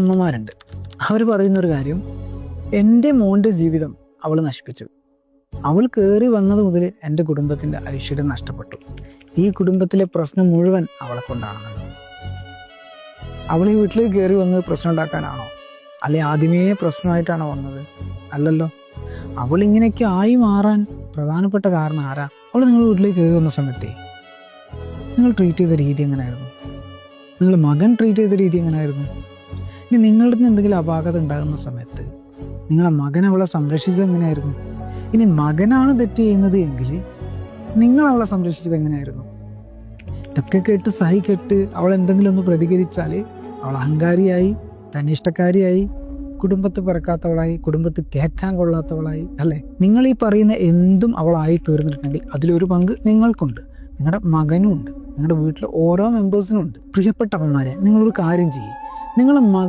അമ്മമാരുണ്ട്. അവർ പറയുന്നൊരു കാര്യം, എൻ്റെ മോൻ്റെ ജീവിതം അവൾ നശിപ്പിച്ചു. അവൾ കയറി വന്നത് മുതൽ എൻ്റെ കുടുംബത്തിൻ്റെ ഐശ്വര്യം നഷ്ടപ്പെട്ടു. ഈ കുടുംബത്തിലെ പ്രശ്നം മുഴുവൻ അവളെ കൊണ്ടാണെന്ന്. അവൾ ഈ വീട്ടിലേക്ക് കയറി വന്നത് പ്രശ്നം ഉണ്ടാക്കാനാണോ? അല്ലെ ആദ്യമേ പ്രശ്നമായിട്ടാണോ വന്നത്? അല്ലല്ലോ. അവൾ ഇങ്ങനെയൊക്കെ ആയി മാറാൻ പ്രധാനപ്പെട്ട കാരണം ആരാ? അവൾ നിങ്ങൾ വീട്ടിലേക്ക് കയറി വന്ന സമയത്തേ നിങ്ങൾ ട്രീറ്റ് ചെയ്ത രീതി എങ്ങനെയായിരുന്നു? നിങ്ങളുടെ മകൻ ട്രീറ്റ് ചെയ്ത രീതി എങ്ങനെയായിരുന്നു? ഇനി നിങ്ങളുടെ നിന്ന് എന്തെങ്കിലും അപാകത ഉണ്ടാകുന്ന സമയത്ത് നിങ്ങളെ മകൻ അവളെ സംരക്ഷിച്ചത് എങ്ങനെയായിരുന്നു? ഇനി മകനാണ് തെറ്റ് ചെയ്യുന്നത് എങ്കിൽ നിങ്ങൾ അവളെ സംരക്ഷിച്ചത് എങ്ങനെയായിരുന്നു? ഇതൊക്കെ കേട്ട് കേട്ട് അവൾ എന്തെങ്കിലും ഒന്ന് പ്രതികരിച്ചാൽ അവൾ അഹങ്കാരിയായി, തന്നിഷ്ടക്കാരിയായി, കുടുംബത്ത് പിറക്കാത്തവളായി, കുടുംബത്ത് കേൾക്കാൻ കൊള്ളാത്തവളായി, അല്ലേ? നിങ്ങൾ ഈ പറയുന്ന എന്തും അവളായി തീർന്നിട്ടുണ്ടെങ്കിൽ അതിലൊരു പങ്ക് നിങ്ങൾക്കുണ്ട്, നിങ്ങളുടെ മകനും ഉണ്ട്, നിങ്ങളുടെ വീട്ടിലെ ഓരോ മെമ്പേഴ്സിനും ഉണ്ട്. പ്രിയപ്പെട്ട അമ്മമാരെ, നിങ്ങളൊരു കാര്യം ചെയ്യും, നിങ്ങളുടെ മകൻ